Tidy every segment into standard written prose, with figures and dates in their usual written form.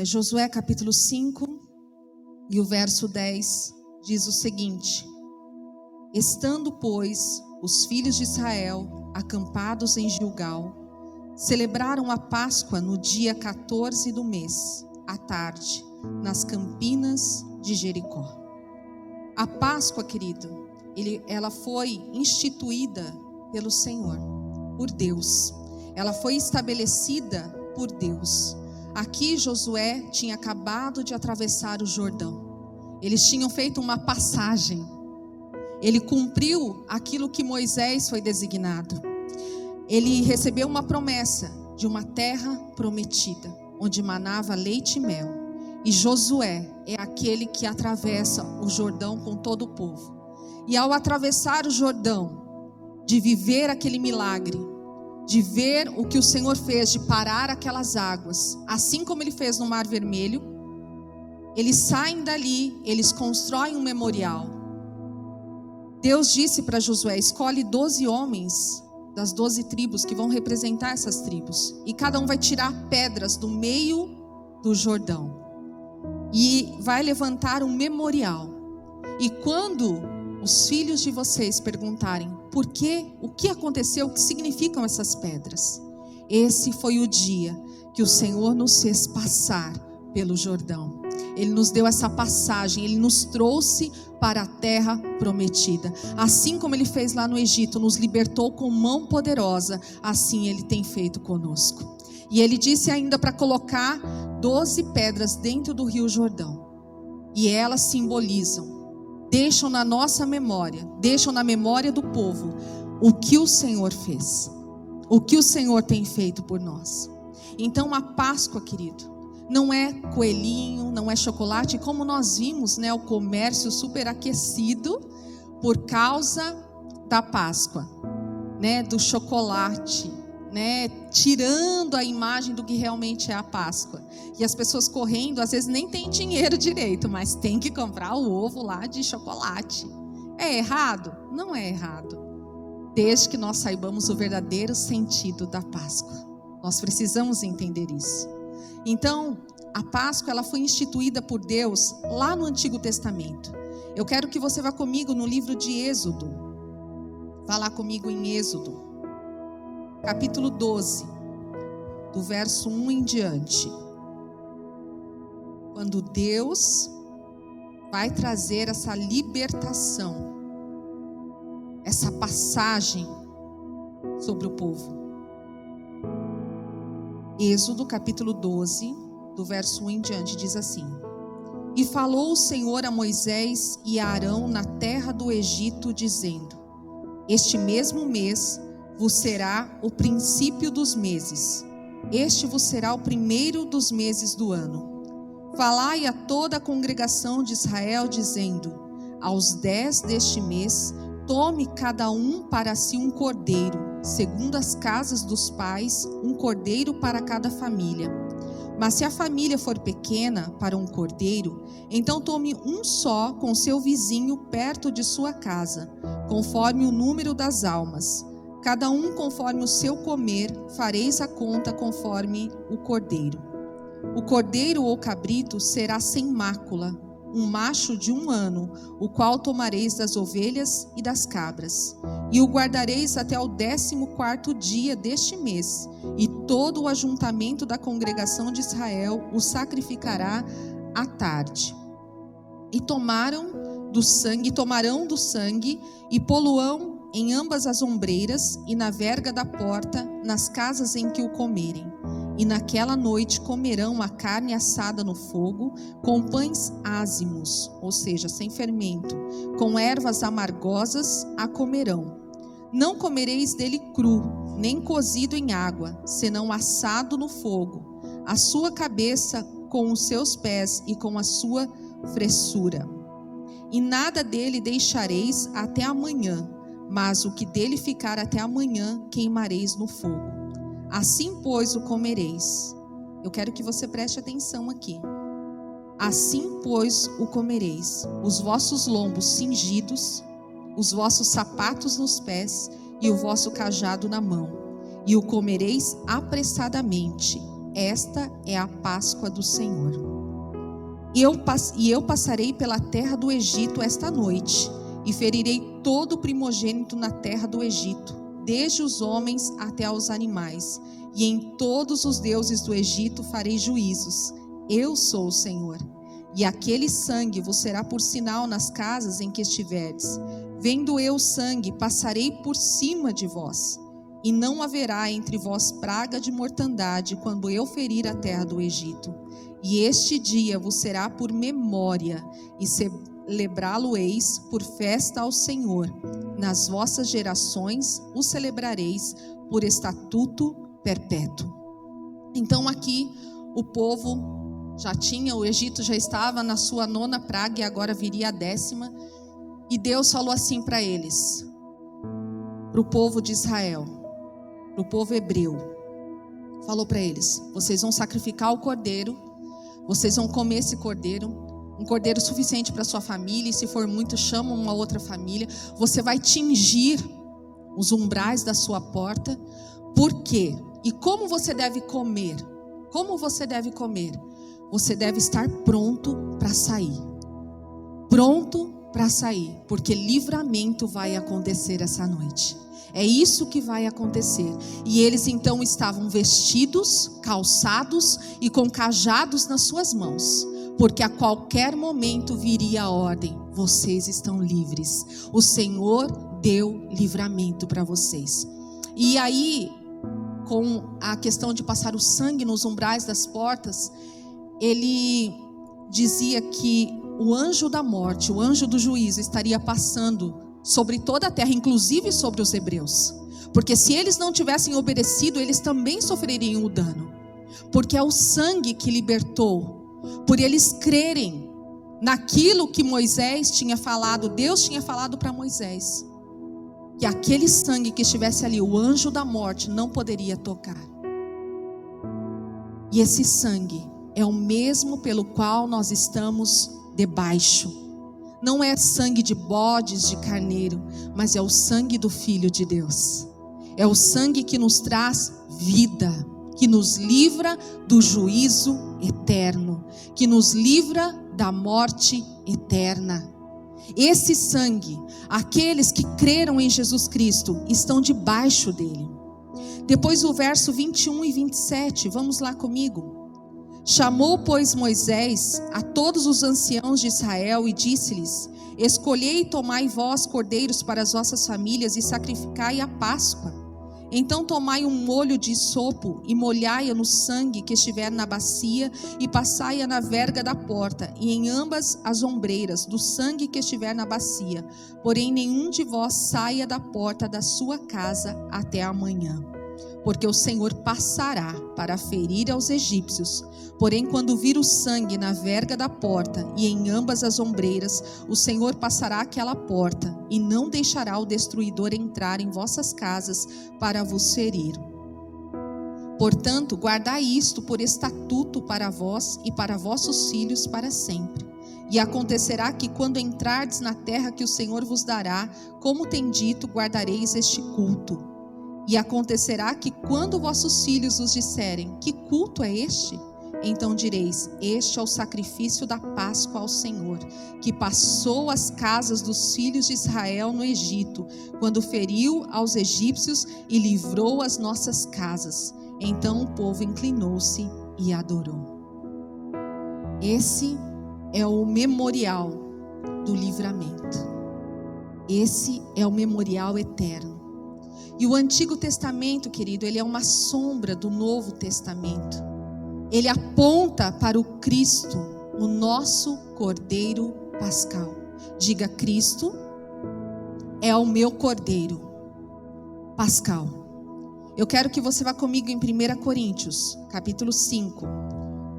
Josué capítulo 5 e o verso 10 diz o seguinte: Estando, pois, os filhos de Israel acampados em Gilgal, celebraram a Páscoa no dia 14 do mês, à tarde, nas campinas de Jericó. A Páscoa, querido, ela foi instituída pelo Senhor, por Deus. Ela foi estabelecida por Deus. Aqui Josué tinha acabado de atravessar o Jordão. Eles tinham feito uma passagem. Ele cumpriu aquilo que Moisés foi designado. Ele recebeu uma promessa de uma terra prometida, onde manava leite e mel. E Josué é aquele que atravessa o Jordão com todo o povo. E ao atravessar o Jordão, de viver aquele milagre, de ver o que o Senhor fez, de parar aquelas águas, assim como Ele fez no Mar Vermelho, eles saem dali, eles constroem um memorial. Deus disse para Josué: escolhe 12 homens das 12 tribos que vão representar essas tribos, e cada um vai tirar pedras do meio do Jordão e vai levantar um memorial. E quando os filhos de vocês perguntarem por quê, o que aconteceu, o que significam essas pedras, esse foi o dia que o Senhor nos fez passar pelo Jordão. Ele nos deu essa passagem, Ele nos trouxe para a terra prometida. Assim como Ele fez lá no Egito, nos libertou com mão poderosa, assim Ele tem feito conosco. E Ele disse ainda para colocar 12 pedras dentro do rio Jordão. E elas simbolizam, deixam na nossa memória, deixam na memória do povo o que o Senhor fez, o que o Senhor tem feito por nós. Então a Páscoa, querido, não é coelhinho, não é chocolate, como nós vimos, né, o comércio superaquecido por causa da Páscoa, né, do chocolate, né, tirando a imagem do que realmente é a Páscoa. E as pessoas correndo, às vezes nem tem dinheiro direito, mas tem que comprar o ovo lá de chocolate. É errado? Não é errado, desde que nós saibamos o verdadeiro sentido da Páscoa. Nós precisamos entender isso. Então, a Páscoa, ela foi instituída por Deus lá no Antigo Testamento. Eu quero que você vá comigo no livro de Êxodo. Vá lá comigo em Êxodo, capítulo 12, do verso 1 em diante. Quando Deus vai trazer essa libertação, essa passagem sobre o povo. Êxodo capítulo 12, do verso 1 em diante, diz assim: E falou o Senhor a Moisés e a Arão na terra do Egito, dizendo: Este mesmo mês vos será o princípio dos meses, este vos será o primeiro dos meses do ano. Falai a toda a congregação de Israel, dizendo: Aos 10 deste mês, tome cada um para si um cordeiro, segundo as casas dos pais, um cordeiro para cada família. Mas se a família for pequena para um cordeiro, então tome um só com seu vizinho perto de sua casa, conforme o número das almas. Cada um conforme o seu comer, fareis a conta conforme o cordeiro. O cordeiro ou cabrito será sem mácula, um macho de 1 ano, o qual tomareis das ovelhas e das cabras, e o guardareis até o 14º dia deste mês, e todo o ajuntamento da congregação de Israel o sacrificará à tarde. E tomarão do sangue e poluão em ambas as ombreiras e na verga da porta, nas casas em que o comerem. E naquela noite comerão a carne assada no fogo, com pães ázimos, ou seja, sem fermento, com ervas amargosas a comerão. Não comereis dele cru, nem cozido em água, senão assado no fogo, a sua cabeça com os seus pés e com a sua fressura. E nada dele deixareis até amanhã, mas o que dele ficar até amanhã queimareis no fogo. Assim, pois, o comereis. Eu quero que você preste atenção aqui. Assim, pois, o comereis, os vossos lombos cingidos, os vossos sapatos nos pés e o vosso cajado na mão. E o comereis apressadamente. esta é a Páscoa do Senhor. E eu passarei pela terra do Egito esta noite, e ferirei todo o primogênito na terra do Egito, desde os homens até aos animais, e em todos os deuses do Egito farei juízos. Eu sou o Senhor. E aquele sangue vos será por sinal nas casas em que estiverdes. Vendo eu o sangue, passarei por cima de vós, e não haverá entre vós praga de mortandade quando eu ferir a terra do Egito. E este dia vos será por memória, e celebrá-lo-eis por festa ao Senhor. Nas vossas gerações o celebrareis por estatuto perpétuo. Então aqui o povo o Egito já estava na sua 9ª praga, e agora viria a 10ª. E Deus falou assim para eles, para o povo de Israel, para o povo hebreu, falou para eles: vocês vão sacrificar o cordeiro, vocês vão comer esse cordeiro, um cordeiro suficiente para sua família, e se for muito, chama uma outra família. Você vai tingir os umbrais da sua porta. Por quê? E como você deve comer? Como você deve comer? Você deve estar pronto para sair. Pronto para sair, porque livramento vai acontecer essa noite. É isso que vai acontecer. E eles então estavam vestidos, calçados e com cajados nas suas mãos, porque a qualquer momento viria a ordem: vocês estão livres. O Senhor deu livramento para vocês. E aí, com a questão de passar o sangue nos umbrais das portas, ele dizia que o anjo da morte, o anjo do juízo, estaria passando sobre toda a terra, inclusive sobre os hebreus. Porque se eles não tivessem obedecido, eles também sofreriam o dano. Porque é o sangue que libertou, por eles crerem naquilo que Moisés tinha falado, Deus tinha falado para Moisés, que aquele sangue que estivesse ali, o anjo da morte não poderia tocar. E esse sangue é o mesmo pelo qual nós estamos debaixo. Não é sangue de bodes, de carneiro, mas é o sangue do Filho de Deus. É o sangue que nos traz vida, que nos livra do juízo eterno, que nos livra da morte eterna. Esse sangue, aqueles que creram em Jesus Cristo, estão debaixo dele. Depois o verso 21 e 27, vamos lá comigo. Chamou, pois, Moisés a todos os anciãos de Israel e disse-lhes: escolhei e tomai vós cordeiros para as vossas famílias e sacrificai a Páscoa. Então tomai um molho de sopo e molhai-a no sangue que estiver na bacia e passai-a na verga da porta e em ambas as ombreiras do sangue que estiver na bacia. Porém nenhum de vós saia da porta da sua casa até amanhã. Porque o Senhor passará para ferir aos egípcios. Porém, quando vir o sangue na verga da porta e em ambas as ombreiras, o Senhor passará aquela porta e não deixará o destruidor entrar em vossas casas para vos ferir. Portanto, guardai isto por estatuto para vós e para vossos filhos para sempre. E acontecerá que quando entrardes na terra que o Senhor vos dará, como tem dito, guardareis este culto. E acontecerá que quando vossos filhos vos disserem: que culto é este? Então direis: este é o sacrifício da Páscoa ao Senhor, que passou as casas dos filhos de Israel no Egito, quando feriu aos egípcios e livrou as nossas casas. Então o povo inclinou-se e adorou. Esse é o memorial do livramento. Esse é o memorial eterno. E o Antigo Testamento, querido, ele é uma sombra do Novo Testamento. Ele aponta para o Cristo, o nosso Cordeiro Pascal. Diga: Cristo é o meu Cordeiro Pascal. Eu quero que você vá comigo em 1 Coríntios, capítulo 5,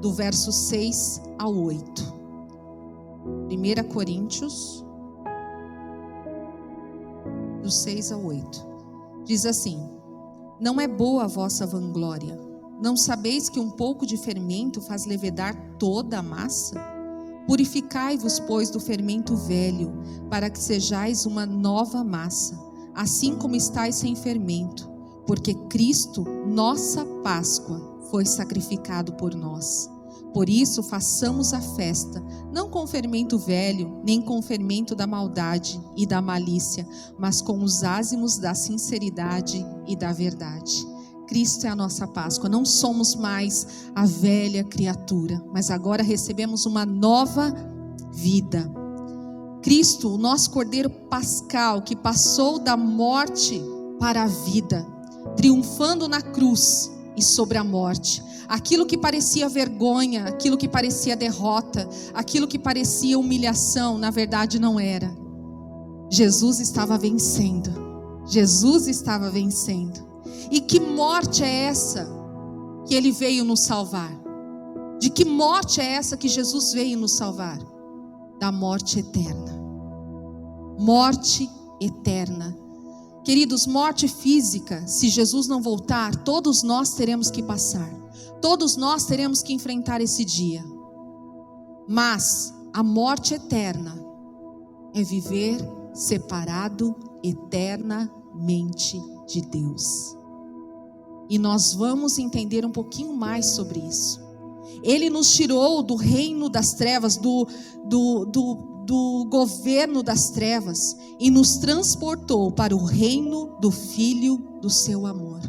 do verso 6 ao 8. 1 Coríntios, do 6 ao 8. Diz assim: não é boa a vossa vanglória. Não sabeis que um pouco de fermento faz levedar toda a massa? Purificai-vos, pois, do fermento velho, para que sejais uma nova massa, assim como estáis sem fermento, porque Cristo, nossa Páscoa, foi sacrificado por nós. Por isso façamos a festa, não com fermento velho, nem com fermento da maldade e da malícia, mas com os ázimos da sinceridade e da verdade. Cristo é a nossa Páscoa, não somos mais a velha criatura, mas agora recebemos uma nova vida. Cristo, o nosso Cordeiro Pascal, que passou da morte para a vida, triunfando na cruz e sobre a morte. Aquilo que parecia vergonha, aquilo que parecia derrota, aquilo que parecia humilhação, na verdade não era. Jesus estava vencendo. Jesus estava vencendo. E que morte é essa que Ele veio nos salvar? De que morte é essa que Jesus veio nos salvar? Da morte eterna. Morte eterna. Queridos, morte física, se Jesus não voltar, todos nós teremos que passar. Todos nós teremos que enfrentar esse dia. Mas a morte eterna é viver separado eternamente de Deus. E nós vamos entender um pouquinho mais sobre isso. Ele nos tirou do reino das trevas, do governo das trevas, e nos transportou para o reino do Filho do seu amor.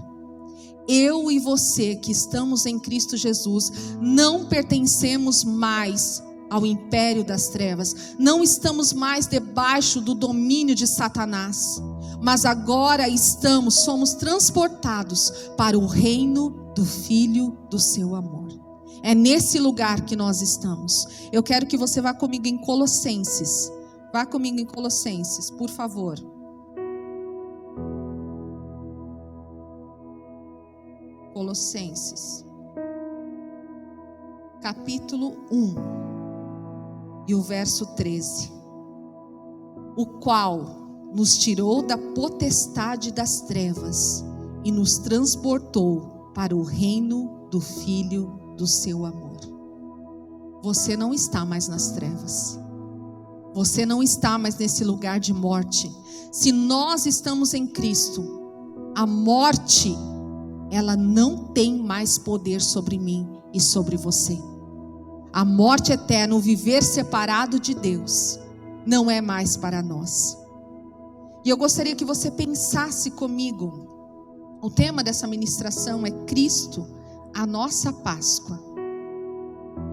Eu e você que estamos em Cristo Jesus, não pertencemos mais ao império das trevas, não estamos mais debaixo do domínio de Satanás, mas agora somos transportados para o reino do Filho do seu amor. É nesse lugar que nós estamos. Eu quero que você vá comigo em Colossenses. Vá comigo em Colossenses, por favor. Colossenses, capítulo 1, e o verso 13. O qual nos tirou da potestade das trevas e nos transportou para o reino do Filho do seu amor. Você não está mais nas trevas. Você não está mais nesse lugar de morte. Se nós estamos em Cristo, a morte, ela não tem mais poder sobre mim e sobre você. A morte eterna, o viver separado de Deus, não é mais para nós. E eu gostaria que você pensasse comigo. O tema dessa ministração é Cristo, a nossa Páscoa.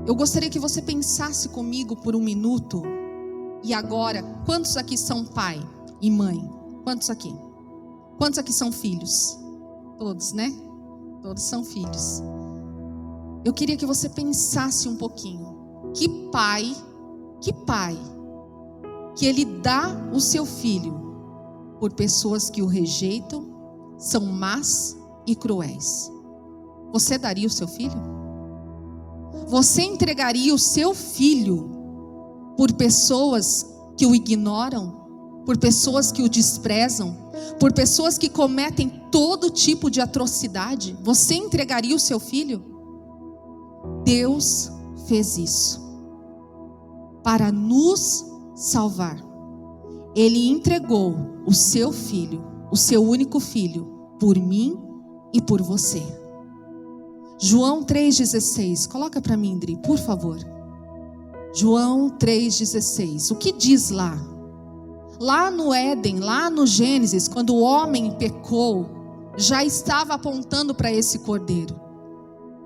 Eu gostaria que você pensasse comigo por um minuto. E agora, quantos aqui são pai e mãe? Quantos aqui? Quantos aqui são filhos? Todos, né? Todos são filhos. Eu queria que você pensasse um pouquinho. Que pai que ele dá o seu filho por pessoas que o rejeitam, são más e cruéis. Você daria o seu filho? Você entregaria o seu filho por pessoas que o ignoram, por pessoas que o desprezam, por pessoas que cometem todo tipo de atrocidade? Você entregaria o seu filho? Deus fez isso para nos salvar. Ele entregou o seu filho, o seu único filho, por mim e por você. João 3,16, coloca para mim, Indri, por favor. João 3,16, o que diz lá? Lá no Éden, lá no Gênesis, quando o homem pecou, já estava apontando para esse cordeiro.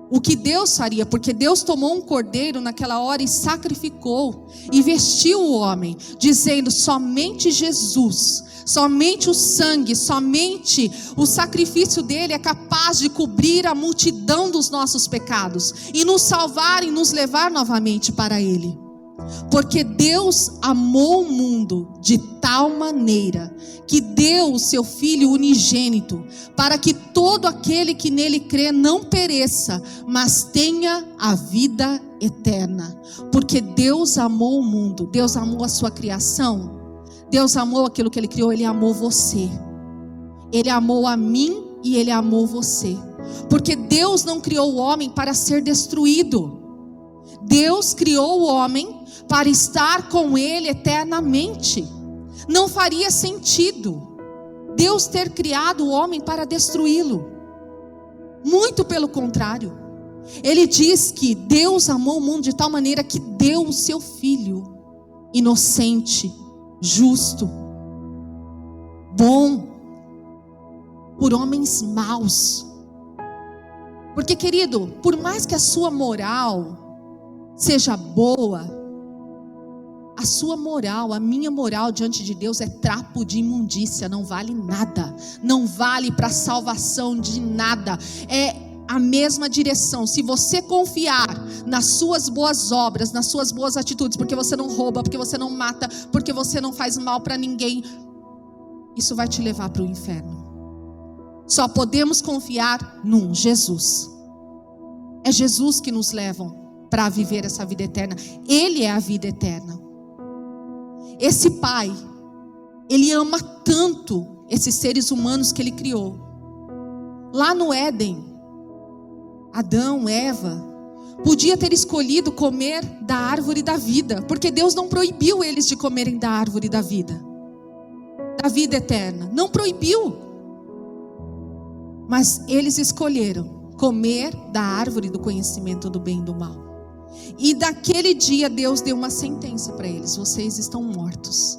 O que Deus faria, porque Deus tomou um cordeiro naquela hora e sacrificou, e vestiu o homem, dizendo: somente Jesus, somente o sangue, somente o sacrifício dele é capaz de cobrir a multidão dos nossos pecados, e nos salvar e nos levar novamente para ele. Porque Deus amou o mundo de tal maneira que deu o seu Filho unigênito, para que todo aquele que nele crê não pereça, mas tenha a vida eterna. Porque Deus amou o mundo, Deus amou a sua criação, Deus amou aquilo que ele criou, ele amou você. Ele amou a mim e ele amou você. Porque Deus não criou o homem para ser destruído. Deus criou o homem para estar com ele eternamente. Não faria sentido Deus ter criado o homem para destruí-lo. Muito pelo contrário. Ele diz que Deus amou o mundo de tal maneira que deu o seu Filho, inocente, justo, bom, por homens maus. Porque, querido, por mais que a sua moral seja boa, a sua moral, a minha moral diante de Deus é trapo de imundícia, não vale nada, não vale para salvação de nada, é a mesma direção. Se você confiar nas suas boas obras, nas suas boas atitudes, porque você não rouba, porque você não mata, porque você não faz mal para ninguém, isso vai te levar para o inferno. Só podemos confiar num Jesus. É Jesus que nos leva para viver essa vida eterna. Ele é a vida eterna. Esse Pai, Ele ama tanto esses seres humanos que Ele criou. Lá no Éden, Adão, Eva, podia ter escolhido comer da árvore da vida, porque Deus não proibiu eles de comerem da árvore da vida eterna, não proibiu. Mas eles escolheram comer da árvore do conhecimento do bem e do mal. E daquele dia Deus deu uma sentença para eles: vocês estão mortos.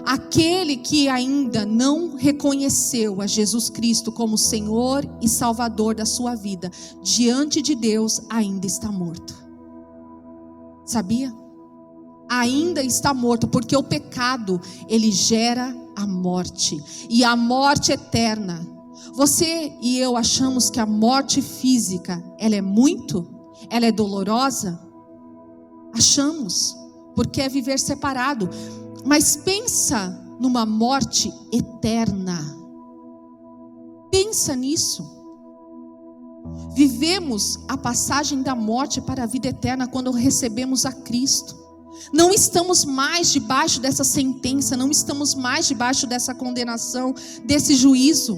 Aquele que ainda não reconheceu a Jesus Cristo como Senhor e Salvador da sua vida, diante de Deus ainda está morto. Sabia? Ainda está morto, porque o pecado, ele gera a morte, e a morte eterna. Você e eu achamos que a morte física, ela é dolorosa? Achamos, porque é viver separado. Mas pensa numa morte eterna. Pensa nisso. Vivemos a passagem da morte para a vida eterna quando recebemos a Cristo. Não estamos mais debaixo dessa sentença, não estamos mais debaixo dessa condenação, desse juízo.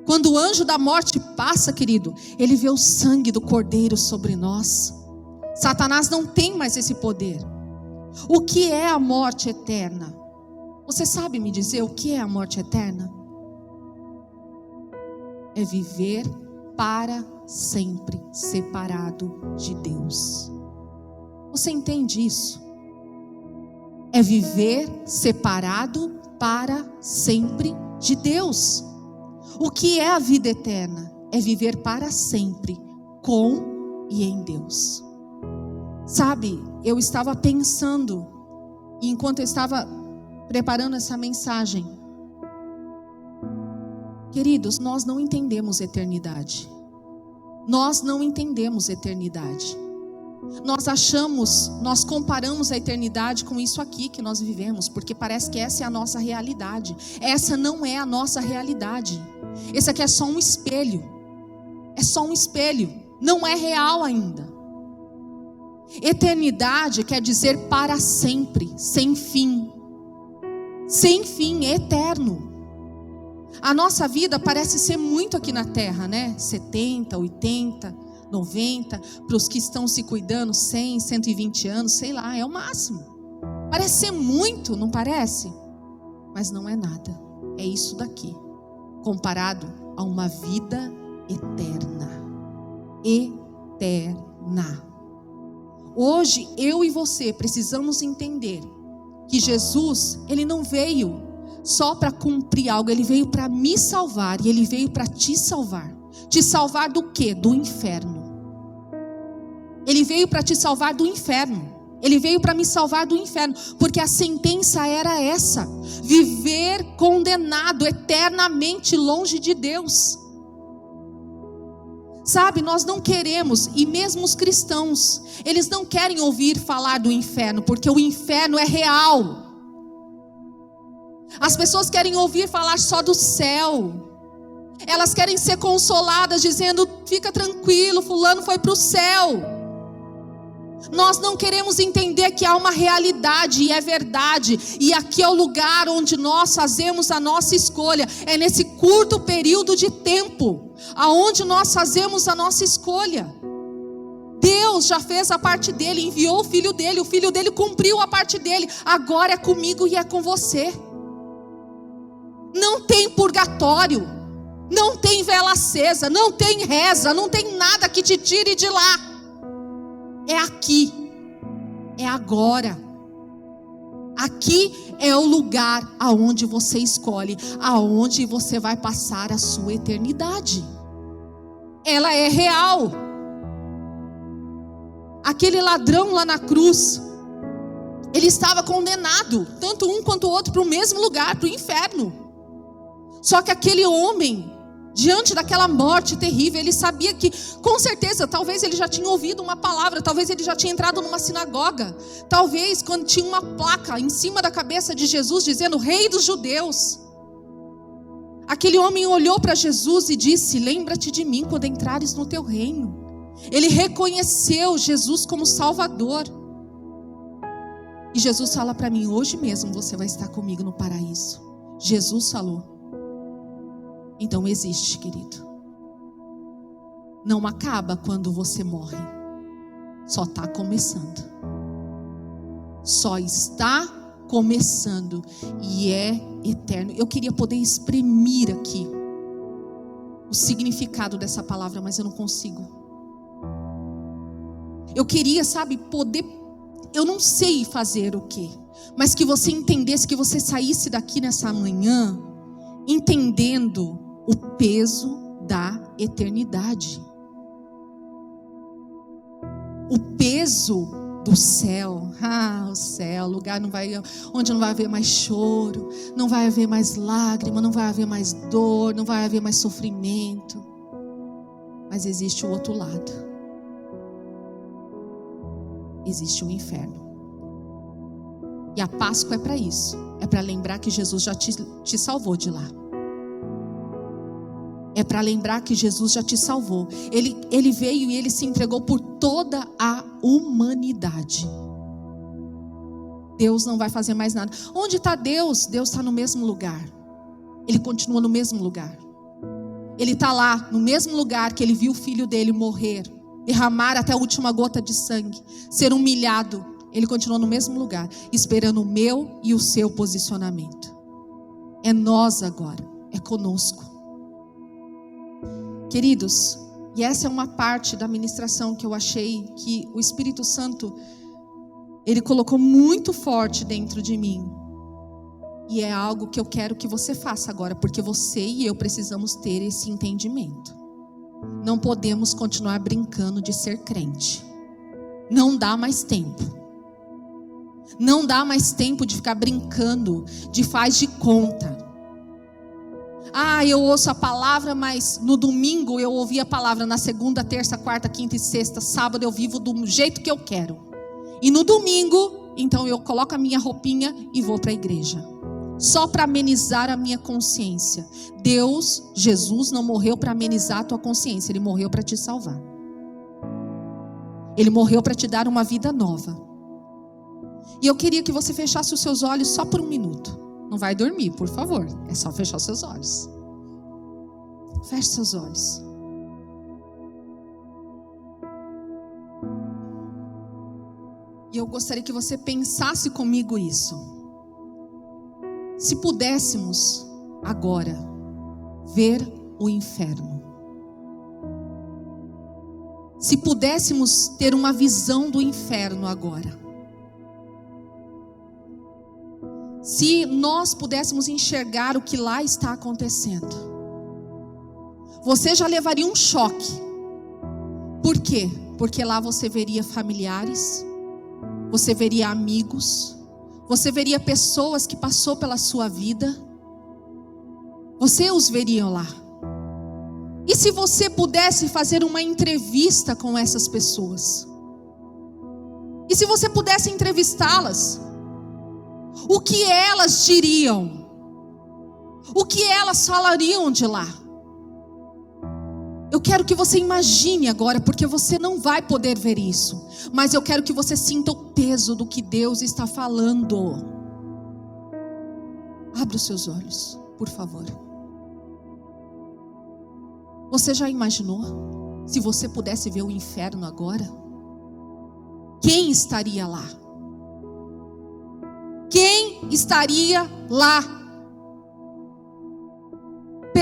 Quando o anjo da morte passa, querido, ele vê o sangue do Cordeiro sobre nós. Satanás não tem mais esse poder. O que é a morte eterna? Você sabe me dizer o que é a morte eterna? É viver para sempre separado de Deus. Você entende isso? É viver separado para sempre de Deus. O que é a vida eterna? É viver para sempre com e em Deus. Sabe, eu estava pensando, enquanto eu estava preparando essa mensagem, queridos, nós não entendemos eternidade. Nós não entendemos eternidade. Nós comparamos a eternidade com isso aqui que nós vivemos, porque parece que essa é a nossa realidade. Essa não é a nossa realidade. Esse aqui é só um espelho. É só um espelho. Não é real ainda. Eternidade quer dizer para sempre, sem fim. Sem fim, eterno. A nossa vida parece ser muito aqui na terra, né? 70, 80, 90, para os que estão se cuidando, 100, 120 anos, sei lá, é o máximo. Parece ser muito, não parece? Mas não é nada. É isso daqui, comparado a uma vida eterna. Eterna. Hoje, eu e você precisamos entender que Jesus, Ele não veio só para cumprir algo, Ele veio para me salvar, e Ele veio para te salvar. Te salvar do quê? Do inferno. Ele veio para te salvar do inferno. Ele veio para me salvar do inferno, porque a sentença era essa: viver condenado eternamente longe de Deus. Sabe, nós não queremos, e mesmo os cristãos, eles não querem ouvir falar do inferno, porque o inferno é real. As pessoas querem ouvir falar só do céu. Elas querem ser consoladas dizendo: fica tranquilo, fulano foi para o céu. Nós não queremos entender que há uma realidade, e é verdade, e aqui é o lugar onde nós fazemos a nossa escolha. É nesse curto período de tempo aonde nós fazemos a nossa escolha. Deus já fez a parte dele, enviou o filho dele cumpriu a parte dele. Agora é comigo e é com você. Não tem purgatório. Não tem vela acesa, não tem reza, não tem nada que te tire de lá. É aqui, é agora. Aqui é o lugar aonde você escolhe, aonde você vai passar a sua eternidade. Ela é real. Aquele ladrão lá na cruz, ele estava condenado, tanto um quanto o outro, para o mesmo lugar, para o inferno. Só que aquele homem, diante daquela morte terrível, ele sabia que, com certeza, talvez ele já tinha ouvido uma palavra, talvez ele já tinha entrado numa sinagoga, talvez quando tinha uma placa em cima da cabeça de Jesus dizendo Rei dos Judeus. Aquele homem olhou para Jesus e disse: lembra-te de mim quando entrares no teu reino. Ele reconheceu Jesus como Salvador. E Jesus fala para mim: hoje mesmo você vai estar comigo no paraíso. Jesus falou. Então existe, querido. Não acaba quando você morre. Só está começando. Só está começando. E é eterno. Eu queria poder exprimir aqui o significado dessa palavra, mas eu não consigo. Eu queria, poder... Eu não sei fazer o quê, mas que você entendesse, que você saísse daqui nessa manhã entendendo o peso da eternidade, o peso do céu. O céu, lugar onde não vai haver mais choro, não vai haver mais lágrima, não vai haver mais dor, não vai haver mais sofrimento. Mas existe o outro lado. Existe o inferno. E a Páscoa é para isso. É para lembrar que Jesus já te salvou de lá. É para lembrar que Jesus já te salvou. Ele veio e ele se entregou por toda a humanidade. Deus não vai fazer mais nada. Onde está Deus? Deus está no mesmo lugar. Ele continua no mesmo lugar. Ele está lá, no mesmo lugar que ele viu o filho dele morrer, derramar até a última gota de sangue, ser humilhado. Ele continua no mesmo lugar, esperando o meu e o seu posicionamento. É nós agora, é conosco. Queridos, e essa é uma parte da ministração que eu achei que o Espírito Santo, ele colocou muito forte dentro de mim. E é algo que eu quero que você faça agora, porque você e eu precisamos ter esse entendimento. Não podemos continuar brincando de ser crente. Não dá mais tempo. Não dá mais tempo de ficar brincando de faz de conta. Eu ouço a palavra, mas no domingo eu ouvi a palavra, na segunda, terça, quarta, quinta e sexta, sábado eu vivo do jeito que eu quero. E no domingo, então eu coloco a minha roupinha e vou para a igreja. Só para amenizar a minha consciência. Jesus não morreu para amenizar a tua consciência, Ele morreu para te salvar. Ele morreu para te dar uma vida nova. E eu queria que você fechasse os seus olhos só por um minuto. Não vai dormir, por favor. É só fechar os seus olhos. Feche seus olhos. E eu gostaria que você pensasse comigo isso. Se pudéssemos agora ver o inferno, se pudéssemos ter uma visão do inferno agora, se nós pudéssemos enxergar o que lá está acontecendo, você já levaria um choque. Por quê? Porque lá você veria familiares, você veria amigos, você veria pessoas que passou pela sua vida. Você os veria lá. E se você pudesse fazer uma entrevista com essas pessoas? E se você pudesse entrevistá-las? O que elas diriam? O que elas falariam de lá? Eu quero que você imagine agora, porque você não vai poder ver isso, mas eu quero que você sinta o peso do que Deus está falando. Abra os seus olhos, por favor. Você já imaginou se você pudesse ver o inferno agora? Quem estaria lá? Quem estaria lá?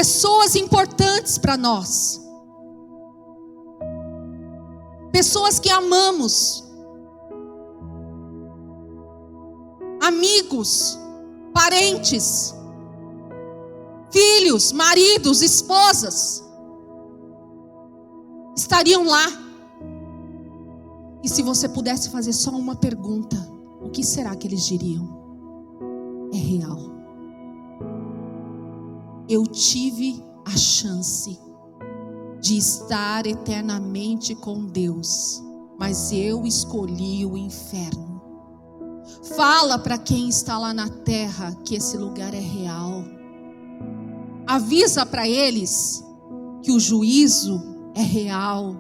pessoas importantes para nós, pessoas que amamos, amigos, parentes, filhos, maridos, esposas, estariam lá. E se você pudesse fazer só uma pergunta, o que será que eles diriam? É real. Eu tive a chance de estar eternamente com Deus, mas eu escolhi o inferno. Fala para quem está lá na terra que esse lugar é real. Avisa para eles que o juízo é real.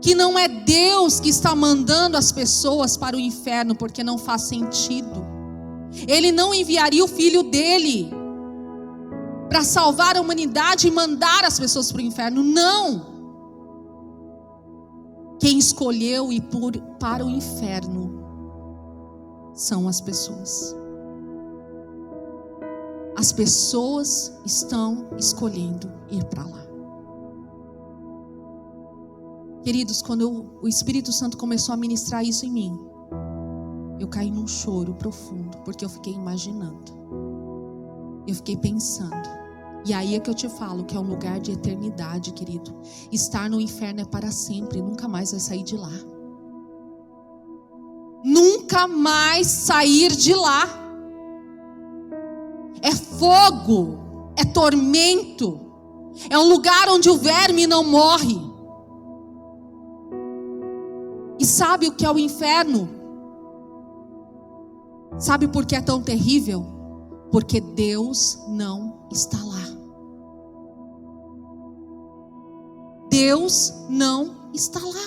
Que não é Deus que está mandando as pessoas para o inferno, porque não faz sentido. Ele não enviaria o filho dele para salvar a humanidade e mandar as pessoas para o inferno. Não. Quem escolheu ir para o inferno são as pessoas. As pessoas estão escolhendo ir para lá. Queridos, quando o Espírito Santo começou a ministrar isso em mim, eu caí num choro profundo, porque eu fiquei imaginando, eu fiquei pensando. E aí é que eu te falo que é um lugar de eternidade, querido. Estar no inferno é para sempre, nunca mais vai sair de lá. Nunca mais sair de lá. É fogo, é tormento, é um lugar onde o verme não morre. E sabe o que é o inferno? Sabe por que é tão terrível? Porque Deus não está lá. Deus não está lá.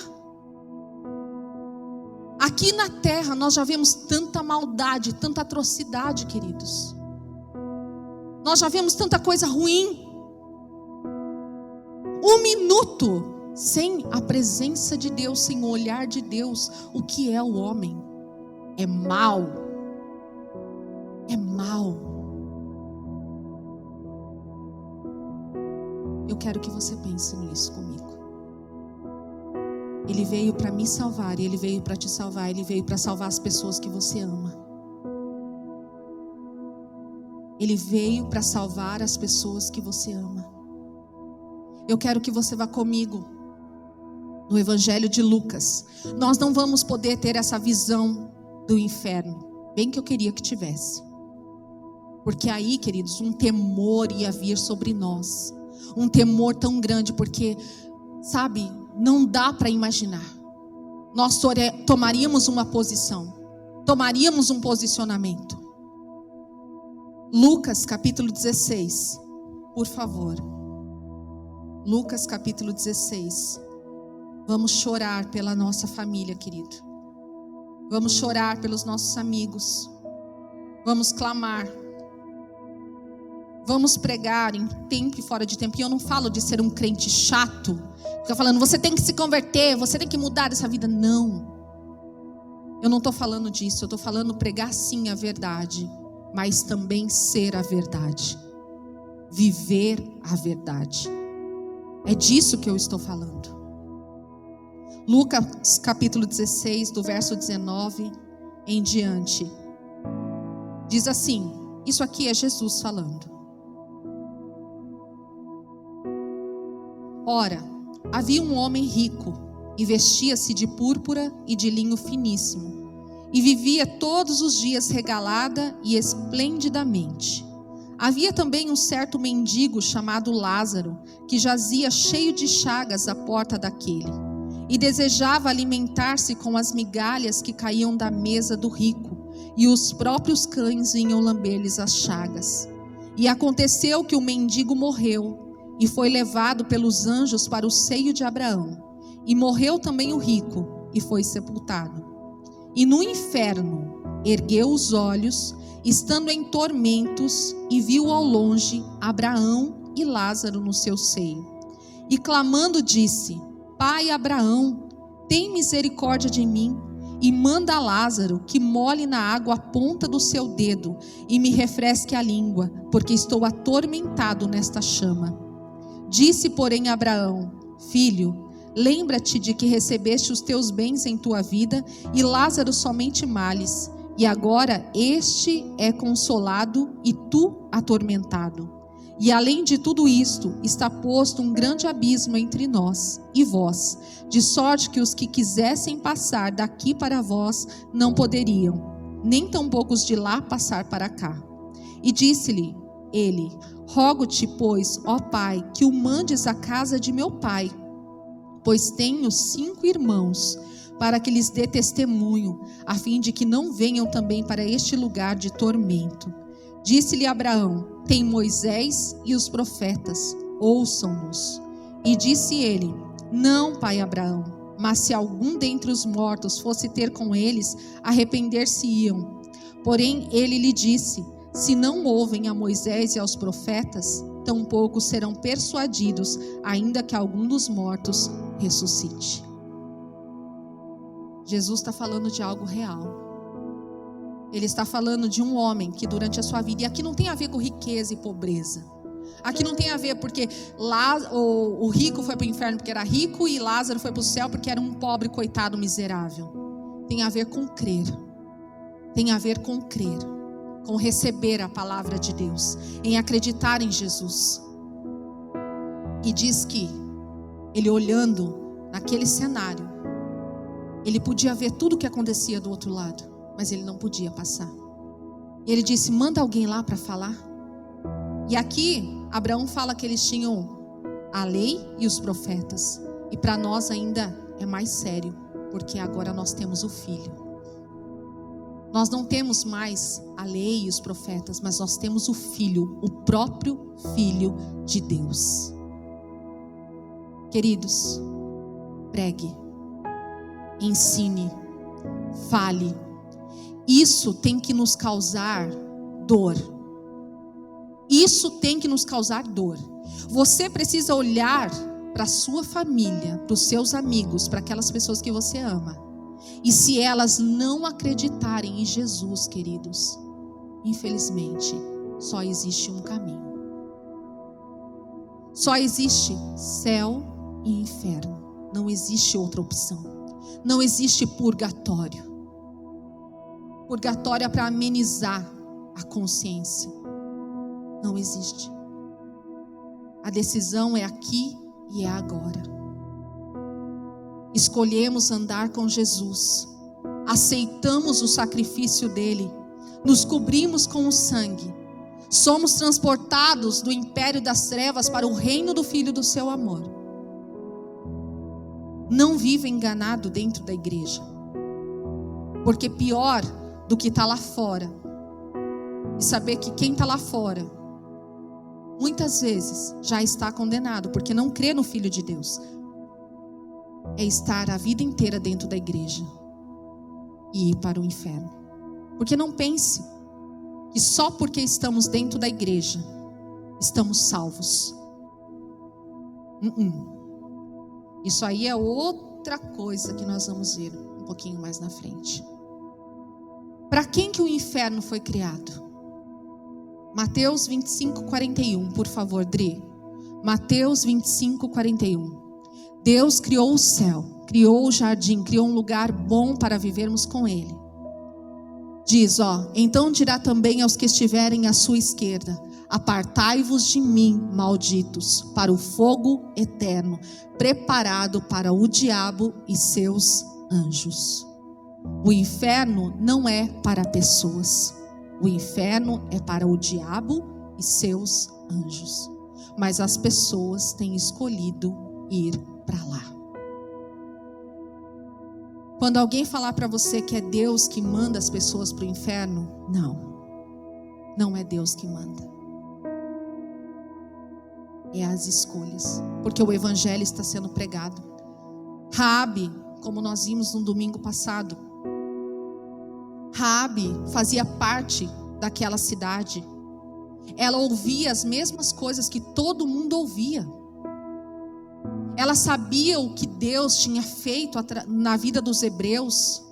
Aqui na terra nós já vemos tanta maldade, tanta atrocidade, queridos. Nós já vemos tanta coisa ruim. Um minuto sem a presença de Deus, sem o olhar de Deus, o que é o homem? É mal. É mal. Eu quero que você pense nisso comigo. Ele veio para me salvar, e Ele veio para te salvar, Ele veio para salvar as pessoas que você ama. Ele veio para salvar as pessoas que você ama. Eu quero que você vá comigo no Evangelho de Lucas. Nós não vamos poder ter essa visão do inferno, bem que eu queria que tivesse. Porque aí, queridos, um temor ia vir sobre nós. Um temor tão grande, porque, sabe, não dá para imaginar. Nós tomaríamos uma posição, tomaríamos um posicionamento. Lucas capítulo 16, por favor. Lucas capítulo 16. Vamos chorar pela nossa família, querido. Vamos chorar pelos nossos amigos. Vamos clamar. Vamos pregar em tempo e fora de tempo. E eu não falo de ser um crente chato, fica falando, você tem que se converter, você tem que mudar essa vida. Não. Eu não estou falando disso. Eu estou falando pregar sim a verdade, mas também ser a verdade. Viver a verdade. É disso que eu estou falando. Lucas capítulo 16, do verso 19 em diante. Diz assim, isso aqui é Jesus falando. Ora, havia um homem rico, e vestia-se de púrpura e de linho finíssimo, e vivia todos os dias regalada e esplendidamente. Havia também um certo mendigo chamado Lázaro, que jazia cheio de chagas à porta daquele, e desejava alimentar-se com as migalhas que caíam da mesa do rico, e os próprios cães vinham lamber-lhes as chagas. E aconteceu que o mendigo morreu, e foi levado pelos anjos para o seio de Abraão. E morreu também o rico, e foi sepultado. E no inferno ergueu os olhos, estando em tormentos, e viu ao longe Abraão e Lázaro no seu seio. E clamando disse, Pai Abraão, tem misericórdia de mim, e manda a Lázaro que molhe na água a ponta do seu dedo e me refresque a língua, porque estou atormentado nesta chama. Disse, porém, Abraão: Filho, lembra-te de que recebeste os teus bens em tua vida e Lázaro somente males, e agora este é consolado e tu atormentado. E além de tudo isto, está posto um grande abismo entre nós e vós, de sorte que os que quisessem passar daqui para vós não poderiam, nem tampouco os de lá passar para cá. E disse-lhe ele: Rogo-te, pois, ó Pai, que o mandes à casa de meu pai, pois tenho 5 irmãos, para que lhes dê testemunho, a fim de que não venham também para este lugar de tormento. Disse-lhe Abraão: Tem Moisés e os profetas, ouçam-nos. E disse ele: Não, pai Abraão, mas se algum dentre os mortos fosse ter com eles, arrepender-se-iam. Porém ele lhe disse: Se não ouvem a Moisés e aos profetas, tampouco serão persuadidos, ainda que algum dos mortos ressuscite. Jesus está falando de algo real. Ele está falando de um homem que durante a sua vida, e aqui não tem a ver com riqueza e pobreza. Aqui não tem a ver porque o rico foi para o inferno porque era rico e Lázaro foi para o céu porque era um pobre, coitado, miserável. Tem a ver com crer. Tem a ver com crer, com receber a palavra de Deus, em acreditar em Jesus. E diz que ele, olhando naquele cenário, ele podia ver tudo o que acontecia do outro lado, mas ele não podia passar. E ele disse: manda alguém lá para falar. E aqui Abraão fala que eles tinham a lei e os profetas. E para nós ainda é mais sério, porque agora nós temos o Filho. Nós não temos mais a lei e os profetas, mas nós temos o Filho, o próprio Filho de Deus. Queridos, pregue, ensine, fale. Isso tem que nos causar dor. Isso tem que nos causar dor. Você precisa olhar para a sua família, para os seus amigos, para aquelas pessoas que você ama. E se elas não acreditarem em Jesus, queridos, infelizmente, só existe um caminho. Só existe céu e inferno. Não existe outra opção. Não existe purgatório. Purgatório é para amenizar a consciência. Não existe. A decisão é aqui e é agora. Escolhemos andar com Jesus, aceitamos o sacrifício dele, nos cobrimos com o sangue, somos transportados do império das trevas para o reino do Filho do seu amor. Não viva enganado dentro da igreja, porque pior do que está lá fora, e saber que quem está lá fora muitas vezes já está condenado, porque não crê no Filho de Deus, é estar a vida inteira dentro da igreja e ir para o inferno. Porque não pense que só porque estamos dentro da igreja estamos salvos. Isso aí é outra coisa que nós vamos ver um pouquinho mais na frente. Para quem que o inferno foi criado? Mateus 25:41, por favor, Dri. Mateus 25:41. Deus criou o céu, criou o jardim, criou um lugar bom para vivermos com Ele. Diz, então dirá também aos que estiverem à sua esquerda: apartai-vos de mim, malditos, para o fogo eterno, preparado para o diabo e seus anjos. O inferno não é para pessoas. O inferno é para o diabo e seus anjos. Mas as pessoas têm escolhido ir para lá. Quando alguém falar para você que é Deus que manda as pessoas para o inferno, não é Deus que manda. É as escolhas, porque o evangelho está sendo pregado. Raabe, como nós vimos no domingo passado, Raabe fazia parte daquela cidade. Ela ouvia as mesmas coisas que todo mundo ouvia. Ela sabia o que Deus tinha feito na vida dos hebreus.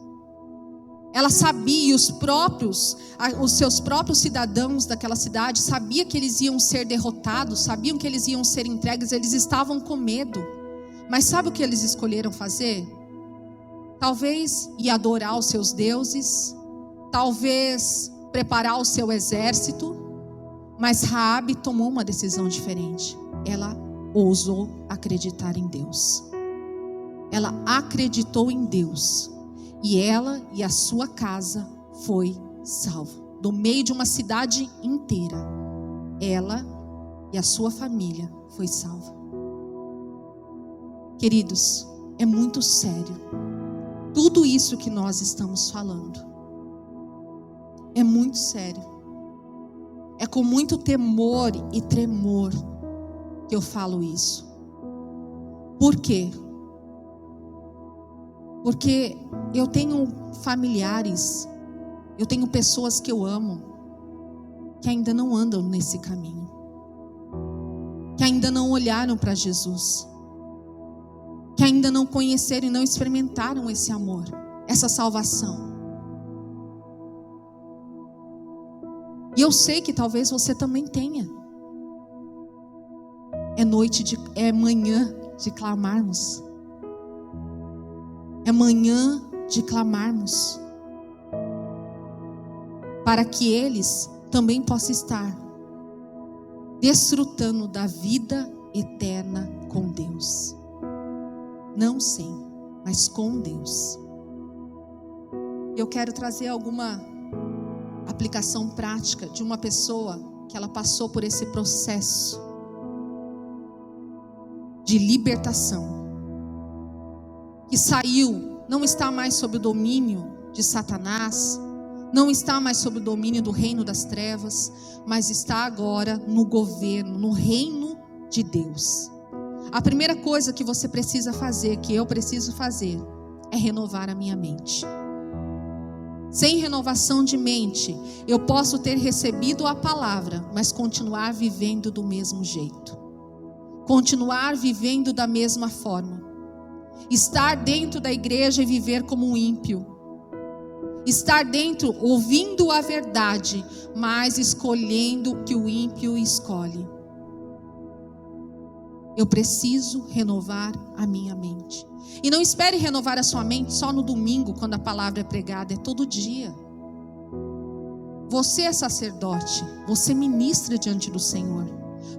Ela sabia, e os seus próprios cidadãos daquela cidade sabiam que eles iam ser derrotados, sabiam que eles iam ser entregues, eles estavam com medo. Mas sabe o que eles escolheram fazer? Talvez ir adorar os seus deuses, talvez preparar o seu exército, mas Raabe tomou uma decisão diferente. Ela ousou acreditar em Deus. Ela acreditou em Deus. E ela e a sua casa foi salva. Do meio de uma cidade inteira, ela e a sua família foi salva. Queridos, é muito sério. Tudo isso que nós estamos falando é muito sério. É com muito temor e tremor que eu falo isso. Por quê? Porque eu tenho familiares, eu tenho pessoas que eu amo, que ainda não andam nesse caminho, que ainda não olharam para Jesus, que ainda não conheceram e não experimentaram esse amor, essa salvação. E eu sei que talvez você também tenha. É manhã de clamarmos. É manhã de clamarmos, para que eles também possam estar desfrutando da vida eterna com Deus. Não sem, mas com Deus. Eu quero trazer alguma aplicação prática de uma pessoa que ela passou por esse processo de libertação, que saiu, não está mais sob o domínio de Satanás, não está mais sob o domínio do reino das trevas, mas está agora no governo, no reino de Deus. A primeira coisa que você precisa fazer, que eu preciso fazer, é renovar a minha mente. Sem renovação de mente, eu posso ter recebido a palavra, mas continuar vivendo do mesmo jeito, continuar vivendo da mesma forma. Estar dentro da igreja e viver como um ímpio. Estar dentro, ouvindo a verdade, mas escolhendo o que o ímpio escolhe. Eu preciso renovar a minha mente. E não espere renovar a sua mente só no domingo, quando a palavra é pregada, é todo dia. Você é sacerdote, você ministra diante do Senhor.